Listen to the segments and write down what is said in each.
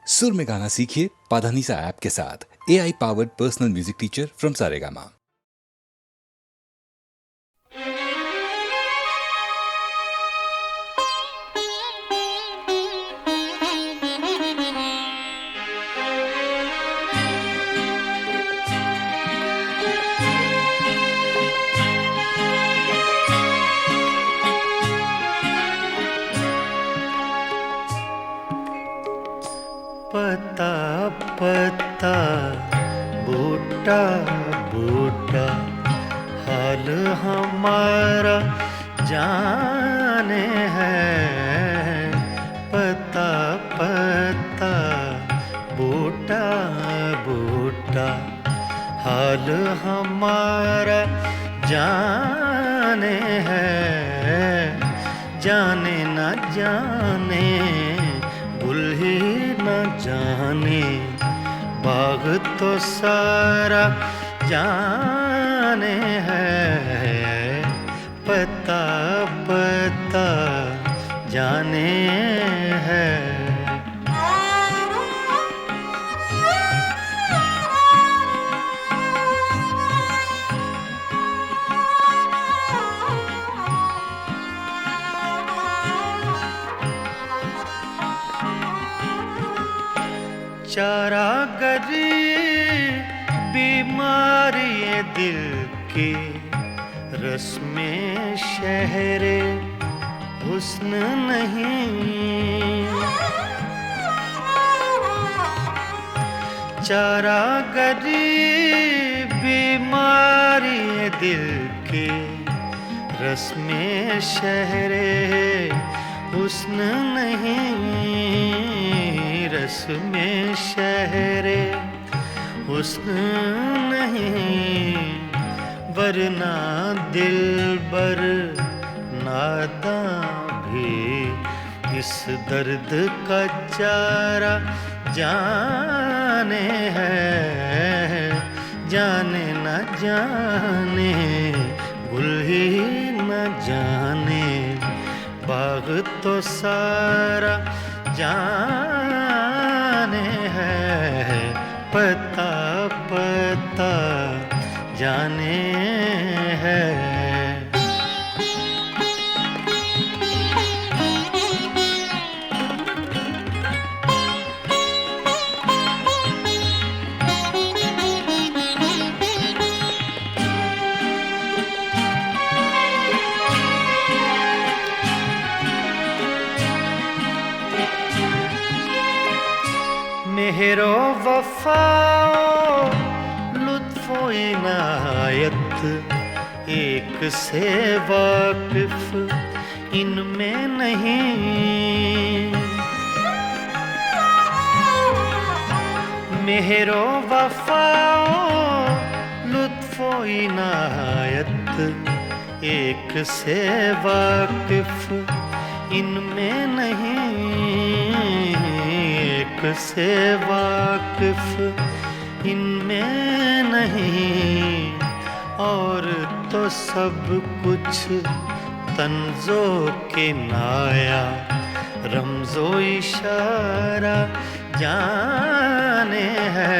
सुर में गाना सीखिए पाधानीसा ऐप के साथ। AI powered personal music teacher from Saregama. पता पता बूटा बूटा हाल हमारा जाने है। पता पता बूटा बूटा हाल हमारा जाने है। जाने न जाने गुल ही न जाने बाग तो सारा जाने है। पता पता जाने है। चारागरी बीमारी ये दिल की रस्में शहरे हुस्न नहीं। चारागरी बीमारी ये दिल की रस्में शहरे हुस्न नहीं। रस में शहरे हुस्न नहीं वरना दिलबर नादां भी इस दर्द का चारा जाने है। जाने न जाने गुल ही न जाने बाग तो सारा जाने है। पता पता जाने है। मेहरो वफाओ लुत्फो इनायत एक से वाकिफ इनमें नहीं। मेहरो वफाओ लुत्फो इनायत एक से वाकिफ इनमें नहीं। से वाकिफ इनमें नहीं और तो सब कुछ तंजो के नाया रमजो इशारा जाने है।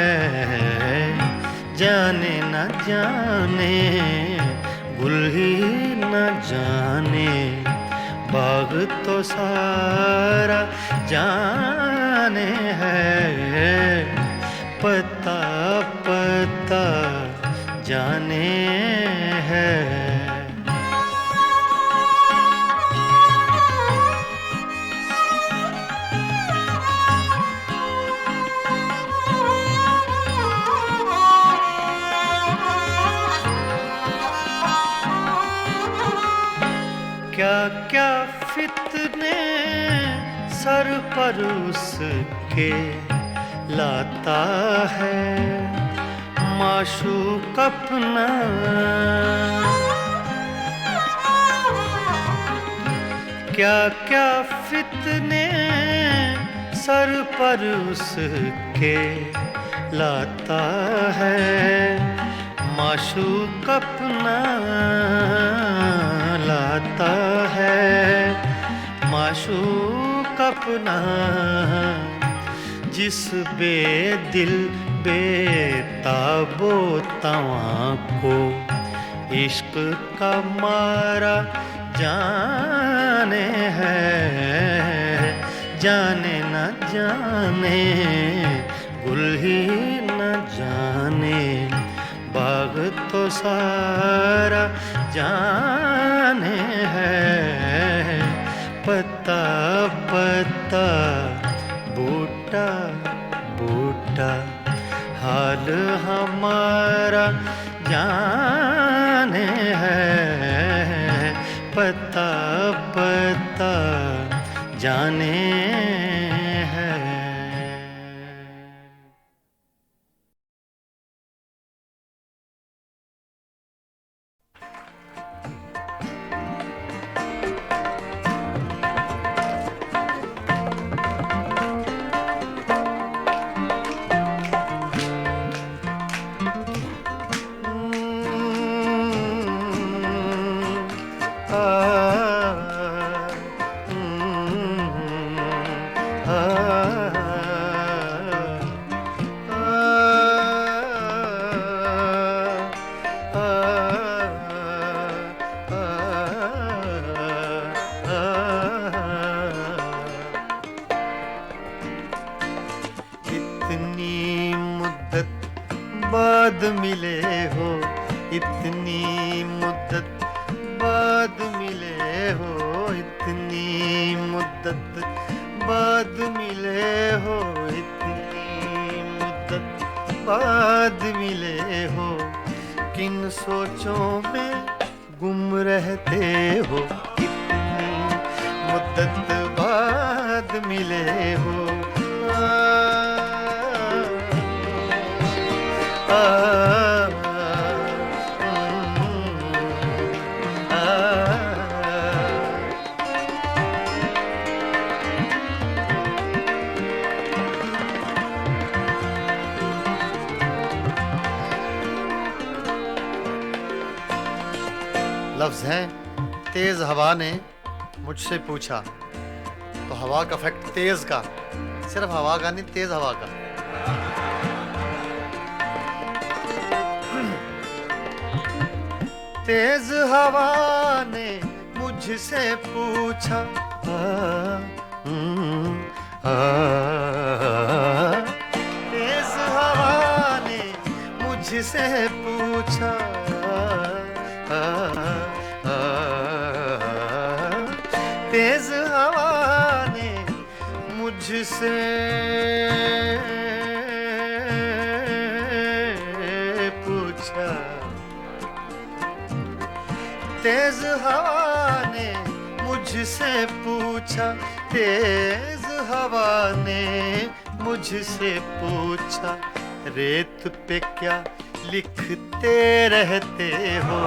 जाने न जाने गुल ही न जाने बाग तो सारा जाने है। पता पता जाने है। क्या क्या फितने सर पर उसके लाता है माशूक अपना। क्या क्या फितने सर पर उसके लाता है माशूक अपना। लाता है माशूक अपना जिस बेदिल बेताबो तवां को इश्क का मारा जाने है, जाने न जाने गुल ही न जाने बाग तो सारा जाने है। पत्ता पत्ता बूटा बूटा हाल हमारा जाने है। पत्ता पत्ता जाने है। बाद मिले हो, इतनी मुद्दत बाद मिले हो, इतनी मुद्दत बाद मिले हो, इतनी मुद्दत बाद मिले हो। किन सोचों में गुम रहते हो, इतनी मुद्दत बाद मिले हो। लफ्ज़ हैं तेज हवा ने मुझसे पूछा, तो हवा का फैक्ट तेज का, सिर्फ हवा का नहीं, तेज हवा का। तेज हवा ने मुझसे पूछा, तेज हवा ने मुझसे पूछा, तेज हवा ने मुझसे पूछा, तेज हवा ने मुझसे पूछा, तेज हवा ने मुझसे पूछा, रेत पे क्या लिखते रहते हो,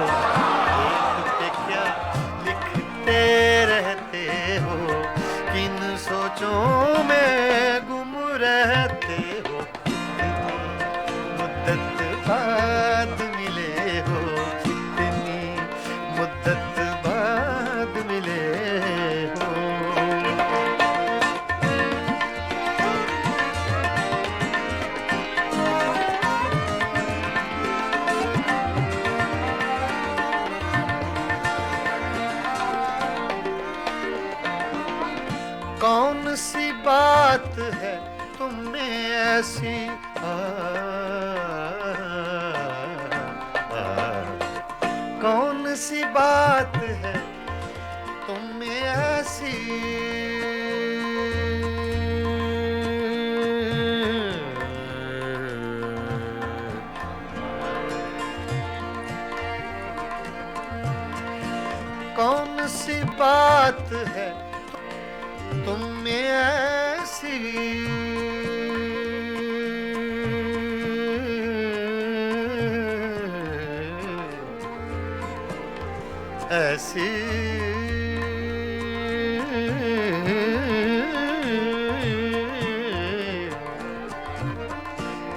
रेत पे क्या लिखते रहते हो, किन सोचों में गुम रहते हो, मुद्दत बाद मिले हो, इतनी मुद्दत बाद मिले हो। कौन सी बात है तुम में ऐसी, कौन सी बात है तुम में ऐसी, कौन सी बात है तुम में ऐसी, ऐसी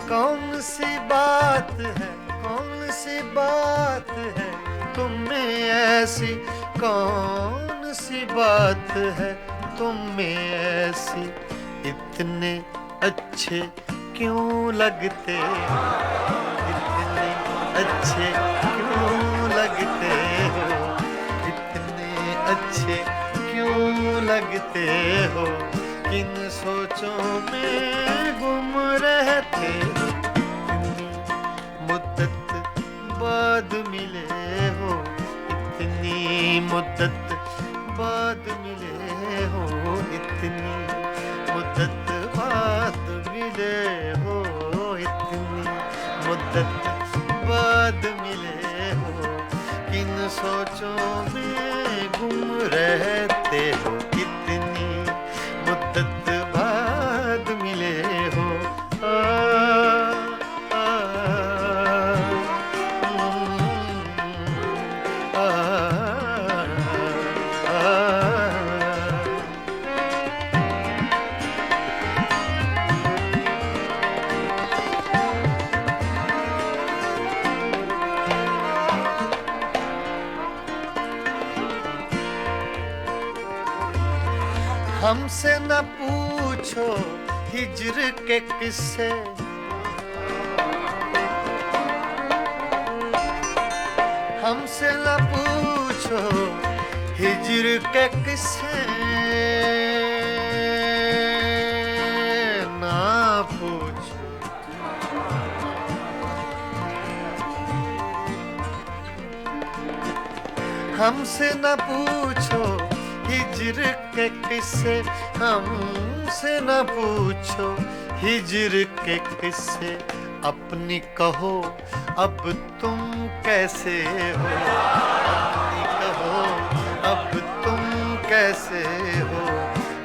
कौन सी बात है, कौन सी बात है तुम में ऐसी, कौन सी बात है तुम में ऐसी, इतने अच्छे क्यों लगते हो, इतने अच्छे क्यों लगते हो, इतने अच्छे क्यों लगते हो, किन सोचों में गुम रहते हो, मुद्दत बाद मिले हो, इतनी मुद्दत बाद मिले हो, इतनी मुद्दत बाद मिले हो, इतनी मुद्दत बाद मिले हो, किन सोचों में गुम रहते हो, इतनी मुद्दत बाद मिले हो। हमसे न पूछो हिज्र के किस्से, हमसे न पूछो हिज्र के किस्से, ना पूछो हमसे न पूछो हिज्र के किस्से, हमसे न पूछो हिज्र के किस्से, अपनी कहो अब तुम कैसे हो, अपनी कहो अब तुम कैसे हो,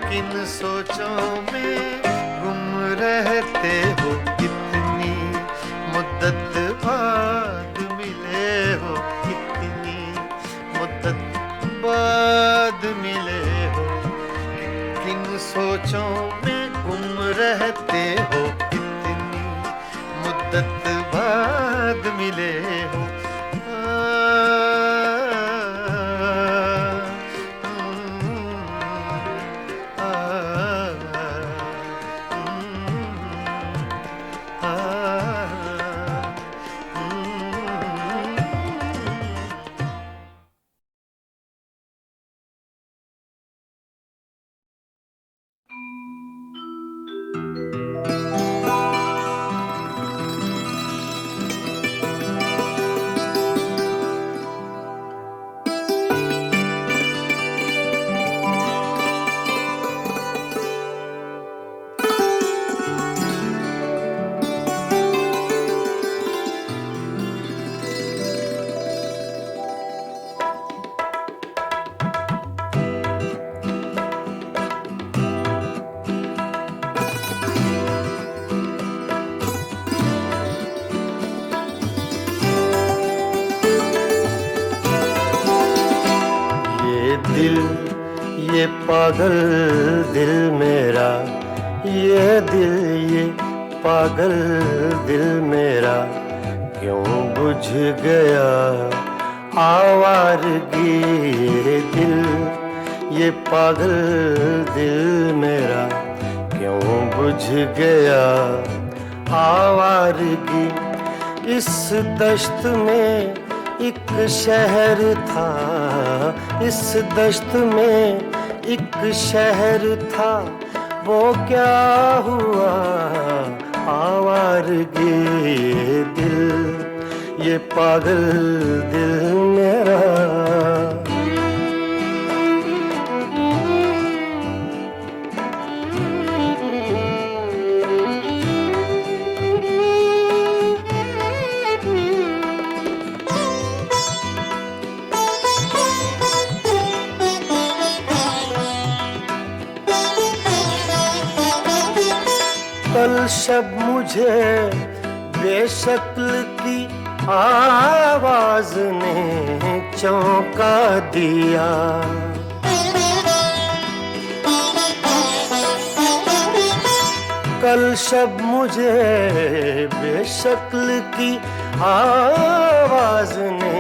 किन सोचों में गुम रहते हो, इतनी मुद्दत बाद मिले हो, इतनी मुद्दत बाद मिले हो, किन सोचों में गुम रहते हो, इतनी मुद्दत बाद मिले हो। ये पागल दिल मेरा, ये दिल ये पागल दिल मेरा, क्यों बुझ गया आवारगी, ये दिल ये पागल दिल मेरा, क्यों बुझ गया आवारगी। इस दश्त में एक शहर था, इस दश्त में एक शहर था, वो क्या हुआ आवारगी, ये दिल ये पागल दिल मेरा। कल शब मुझे बेशक्ल की आवाज ने चौंका दिया, कल शब मुझे बेशक्ल की आवाज ने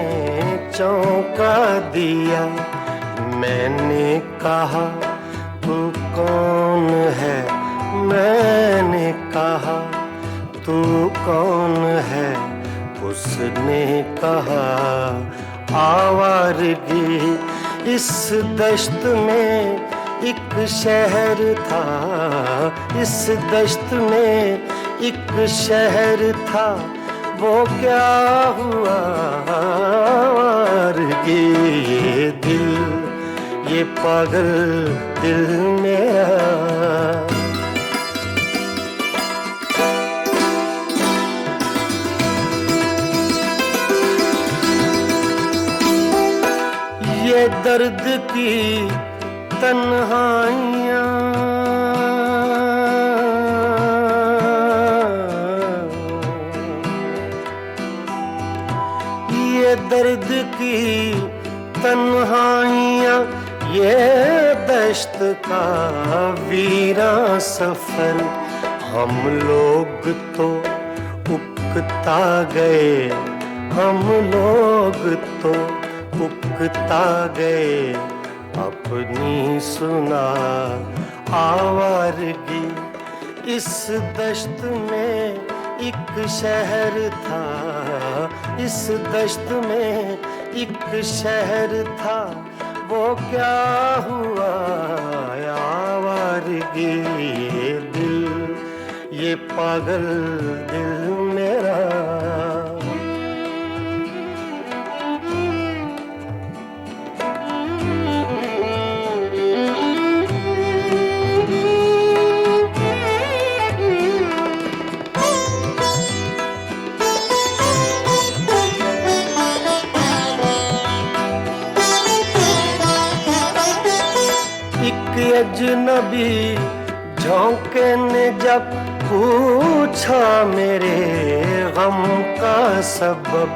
चौंका दिया। मैंने कहा तू कौन है, मैंने कहा तू कौन है, उसने कहा आवारगी। इस दश्त में एक शहर था, इस दश्त में एक शहर था, वो क्या हुआ आवारगी। ये दिल, ये पागल दिल मेरा, ये दर्द की तन्हाइयाँ, ये दर्द की तन्हाइयाँ, ये दश्त का वीरा सफर। हम लोग तो उकता गए, हम लोग तो उकता गए, अपनी सुना आवारगी। इस दश्त में एक शहर था, इस दश्त में एक शहर था, वो क्या हुआ आवारगी। ये दिल, ये पागल दिल मेरा, अजनबी झोंके ने जब पूछा मेरे गम का सबब।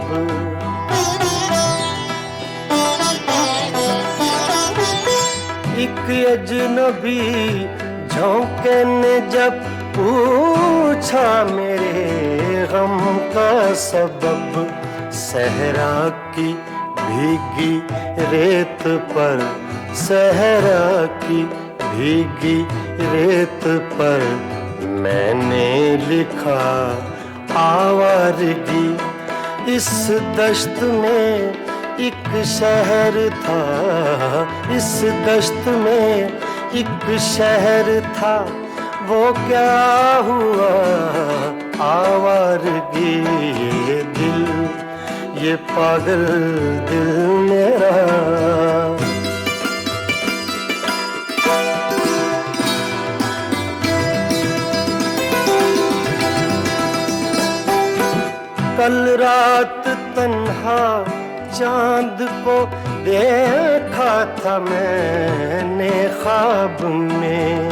एक अजनबी झोंके ने जब पूछा मेरे गम का सबब। सहरा की भीगी रेत पर, सहरा की भीगी रेत पर मैंने लिखा आवारगी। इस दश्त में एक शहर था, इस दश्त में एक शहर था, वो क्या हुआ आवारगी। ये दिल, ये पागल दिल मेरा, कल रात तन्हा चांद को देखा था मैंने ख्वाब में।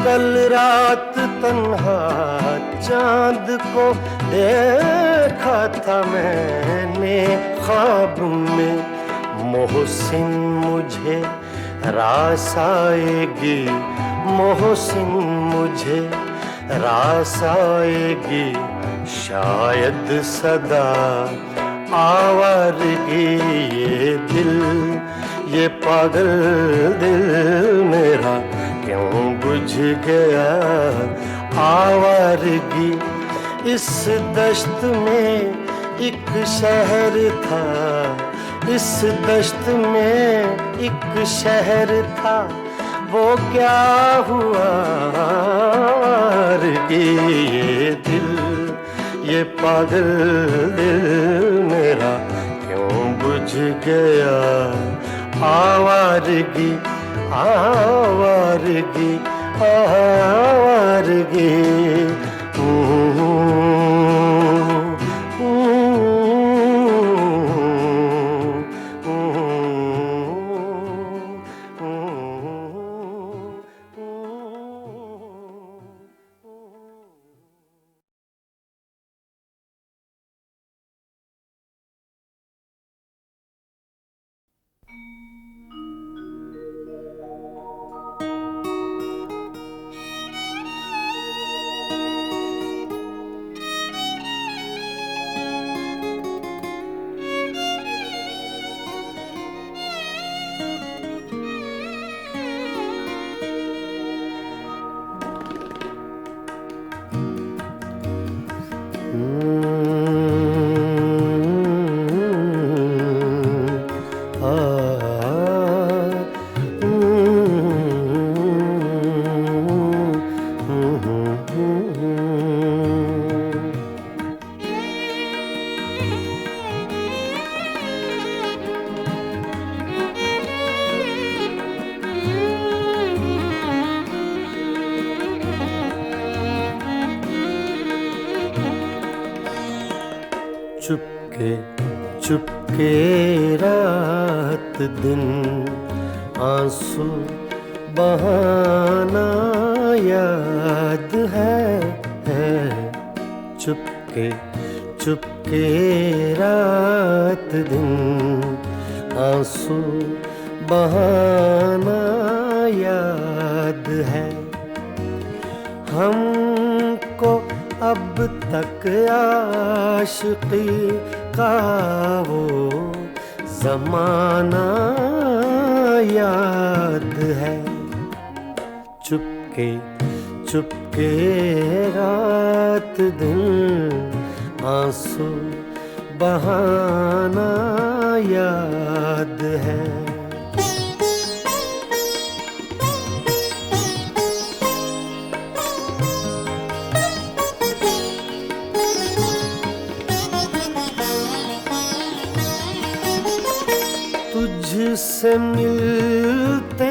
कल रात तन्हा चांद को देखा था मैंने ख्वाब में। मोहसिन मुझे रास आएगी, मोहसिन मुझे रास आएगी, शायद सदा आवारगी। ये दिल, ये पागल दिल मेरा क्यों बुझ गया आवारगी। इस दश्त में एक शहर था, इस दश्त में एक शहर था, वो क्या हुआ आवारगी। ये दिल, ये पागल दिल मेरा क्यों बुझ गया आवारगी, आवारगी, आवारगी। चुपके चुपके रात दिन आंसू बहाना याद है चुपके चुपके रात दिन आंसू बहाना याद है। हमको अब तक आशिकी का वो ज़माना याद है। चुपके चुपके रात दिन आंसू बहाना याद है। तुझसे मिलते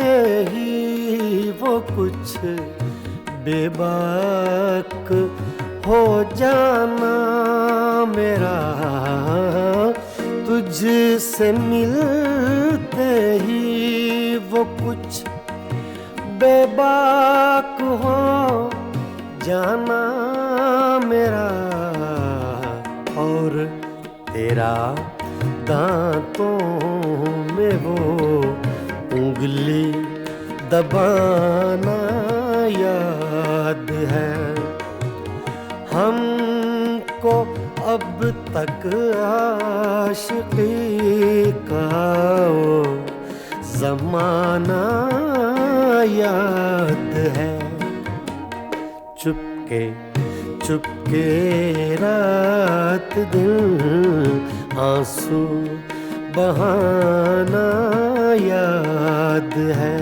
ही वो कुछ बेबाक हो जाना मेरा, तुझसे मिलते ही वो कुछ बेबाक हो जाना मेरा, और तेरा दांतों में वो उंगली दबाना याद है। हमको अब तक आशिकी का वो ज़माना याद है। चुपके चुपके रात दिन आंसू बहाना याद है।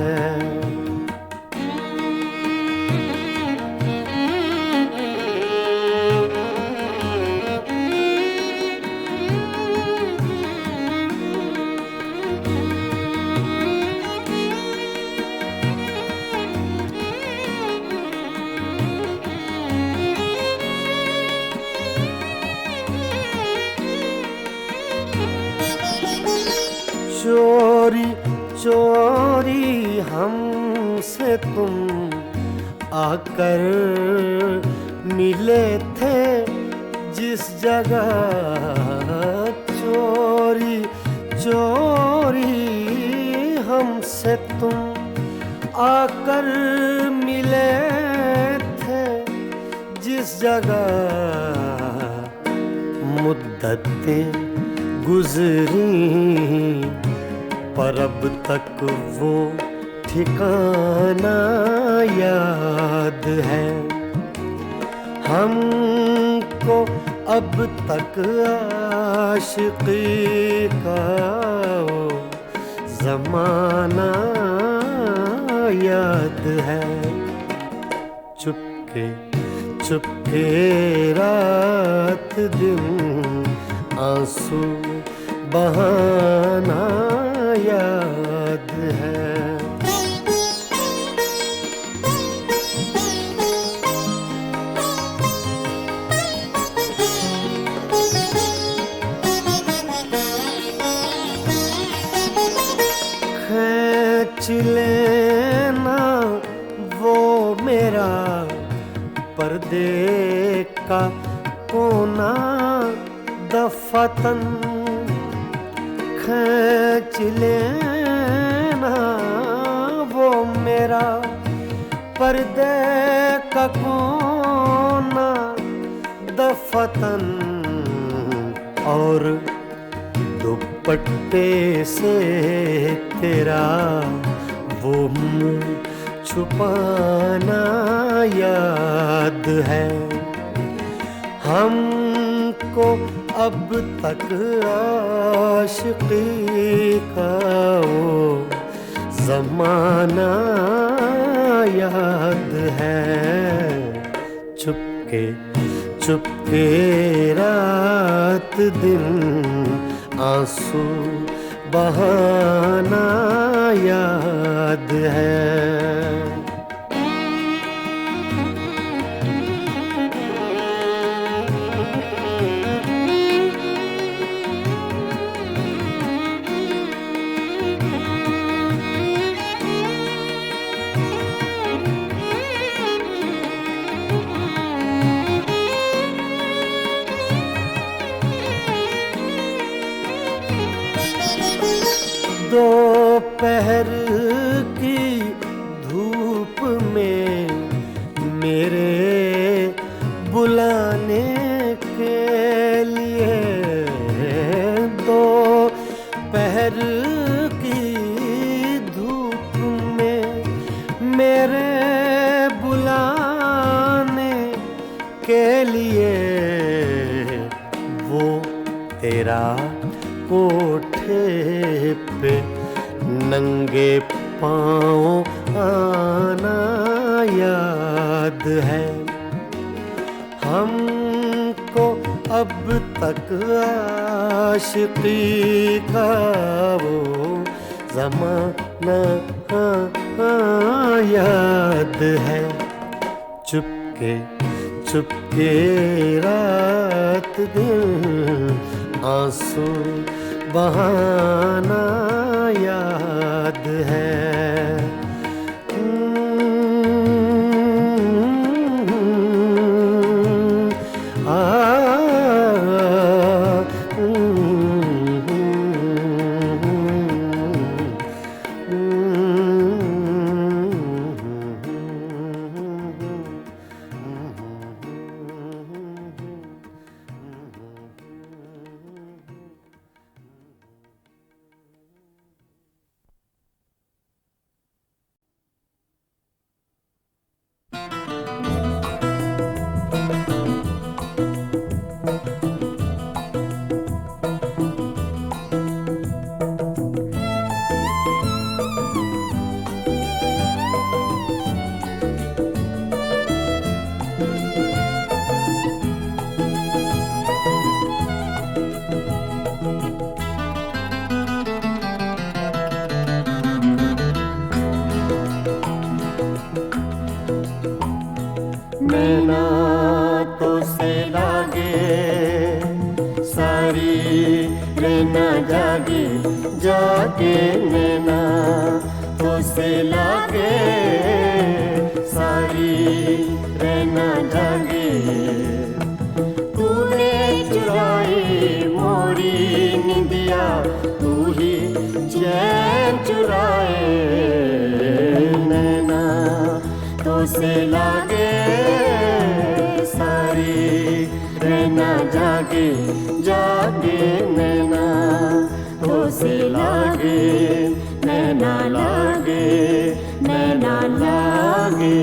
चोरी चोरी हमसे तुम आकर मिले थे जिस जगह, चोरी चोरी हमसे तुम आकर मिले थे जिस जगह, मुद्दतें गुजरी पर अब तक वो ठिकाना याद है। हमको अब तक आशिकी का वो ज़माना याद है। चुपके चुपके रात दिन आंसू बहाना याद है। खींच लेना वो मेरा पर्दे का कोना दफतन, खींच लेना वो मेरा पर्दे का कोना दफतन, और दुपट्टे से तेरा वो मुँह छुपाना याद है। हमको अब तक आशिकी का वो ज़माना याद है। चुपके चुपके रात दिन आंसू बहाना याद है। मेरे बुलाने के लिए वो तेरा कोठे पे नंगे पाँव आना याद है। हमको अब तक आशिकी का वो ज़माना याद है। चुपके चुपके रात दिन आंसू बहाना याद है। नैना तो से लागे सारी रहना जागे जागे। नैना तो से लागे सारी रहना जागे। तूने चुराई मोरी निंदिया तू ही चैन चुराए। नैना तो से लागे सारी रहना जागे जागे। नैना तो से लागे नैना लागे नैना लागे।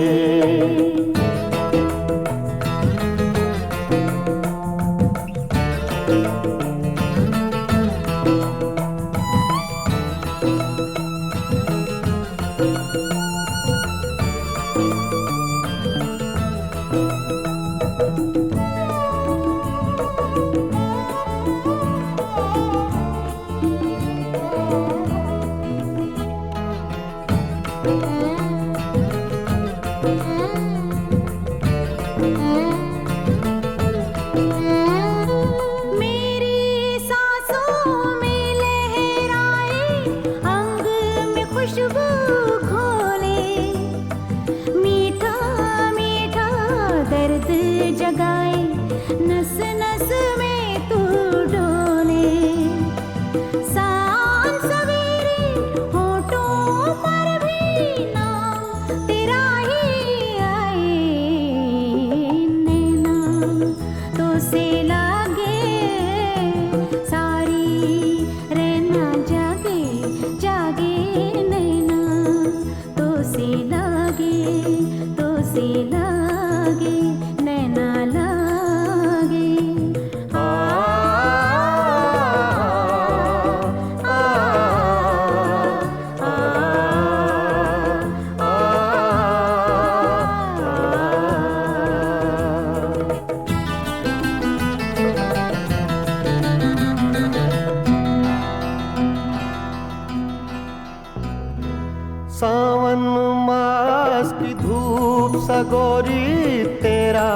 सावन मास की धूप सगोरी तेरा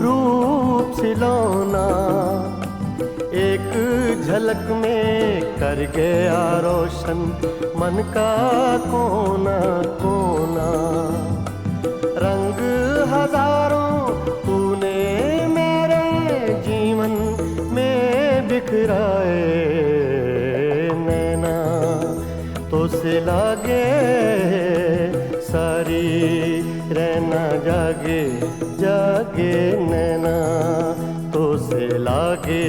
रूप सिलौना एक झलक में कर गया रोशन मन का कोना कोना। रंग हजारों तूने मेरे जीवन में बिखराए। नैना तो से लागे सारी रहना जागे जागे। नैना तो से लागे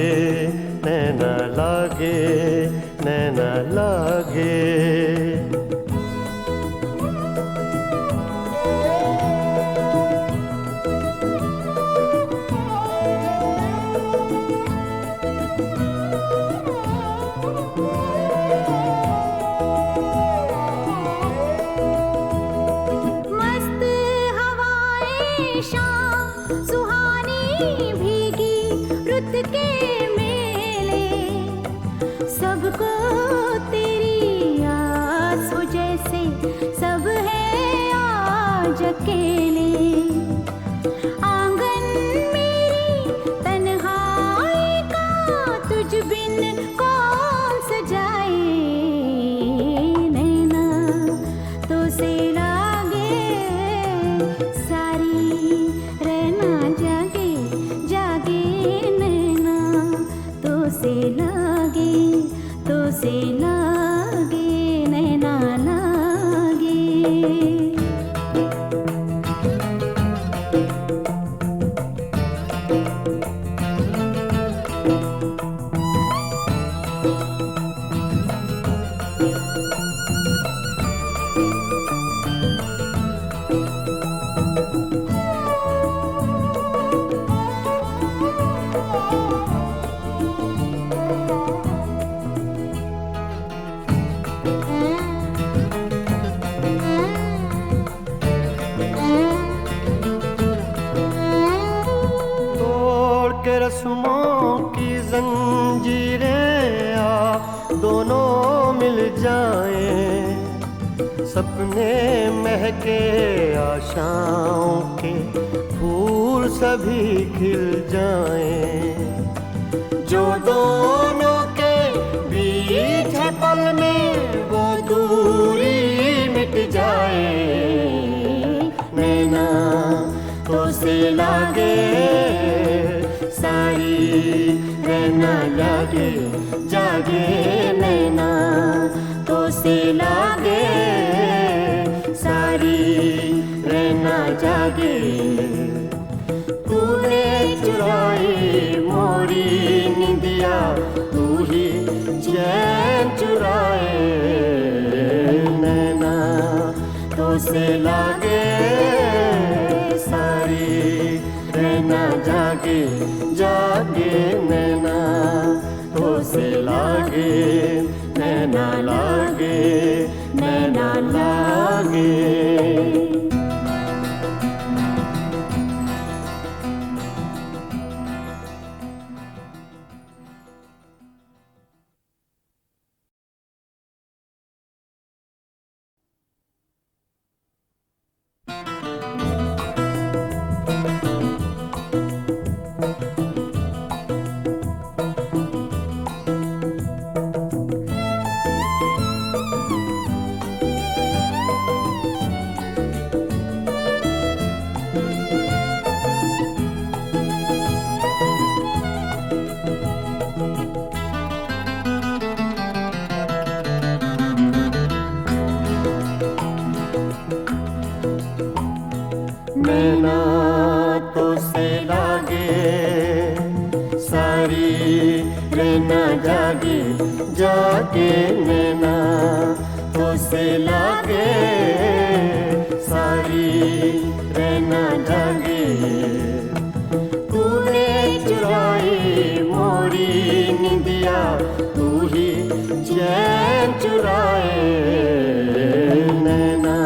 नैना लागे नैना लागे। शाम सुहानी भीगी रुत के मेले, सबको तेरी आस हो जैसे सब है आज अकेले। आंगन मेरी तन्हाई का तुझ बिन कौन सजाए, नैना तो से लागे सारी रहना जागे जागे, नैना तो से लागे नैना लागे। तोड़ के रस्मों की जंजीरें आ दोनों मिल जाएं, सपने महके आशाओं के फूल सभी खिल जाएं। जो दोनों के बीच है पल में वो दूरी मिट जाए, नैना तो से लागे सारी रहना जागे जागे, नैना तो से लागे सारी रहना जागे। तूने चुराई मोरी निंदिया, तू ही चैन चुराए, नैना तो से लागे सारी रहना जागे जागे, नैना तो से लागे नैना लागे नैना लागे। नैना तो से लागे सारी रहना जागे जागे, नैना तो से लागे सारी रहना जागे। तूने चुराई मोरी निंदिया, तू ही चैन चुराए, नैना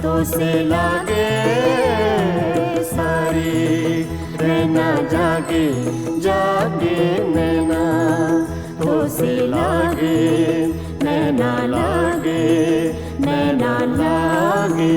तो से लागे सारी रहना जागे जागे, नैना तो से लागे नैना लागे नैना लागे।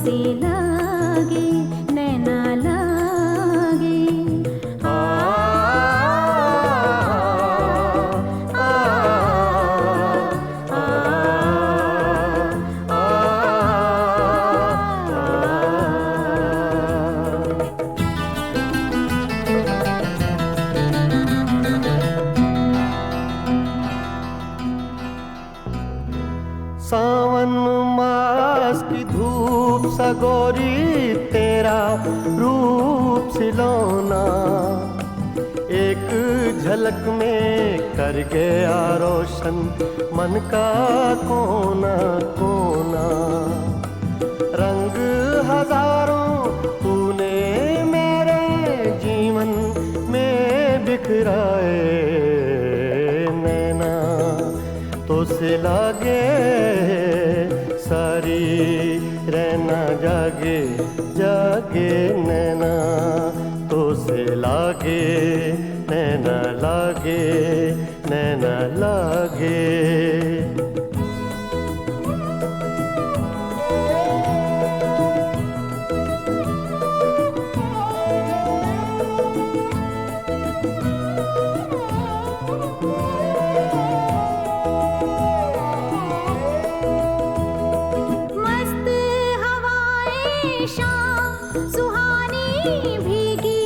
से लागे नैना लागे सावन मास की धूप सगोरी तेरा रूप सिलौना एक झलक में कर गया रोशन मन का कोना कोना रंग हजारों तूने मेरे जीवन में बिखराए नैना तो से लागे सारी रहना जागे जागे नैना तो से लागे नैना लागे नैना लागे मस्त हवाएं शाम सुहानी भीगी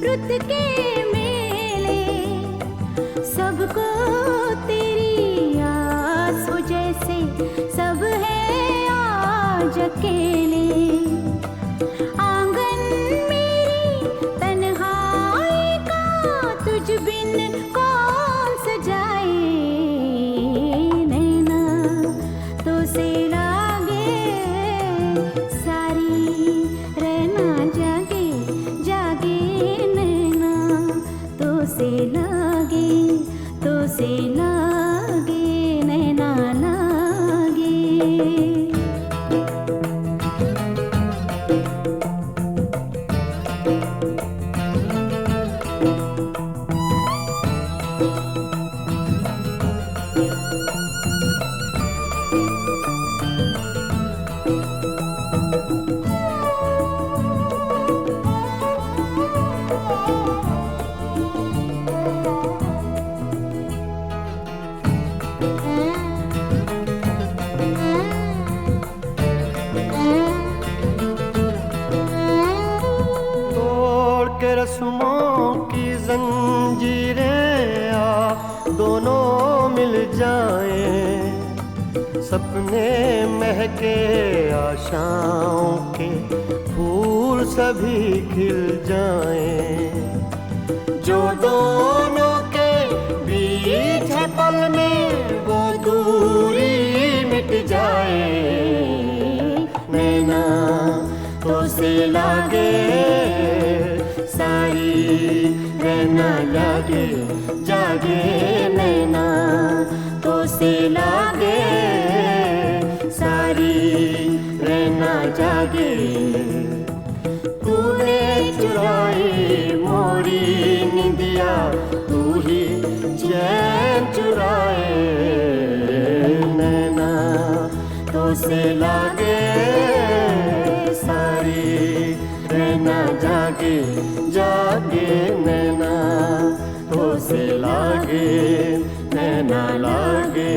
रुत के मेले सबको तेरी आस हो जैसे सब है आज अकेले आंगन मेरी तन्हाई का तुझ बिन कौन सजाए नैना तो से लागे सारी रहना जागे जागे नैना तो से लागे नैना लागे तोड़ के रस्मों की जंजीरें आ दोनों मिल जाएं सपने महके आशाओं के फूल सभी खिल जाएं जो दोनों के बीच है पल में वो दूरी मिट जाए नैना तो से लागे सारी रहना लागे जागे नैना तो से लागे सारी रहना जागे तूने चुराई मोरी निंदिया तू ही चैन चुराए नैना तो से लागे सारी रहना जागे जागे नैना तो से लागे नैना लागे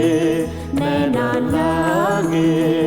नैना लागे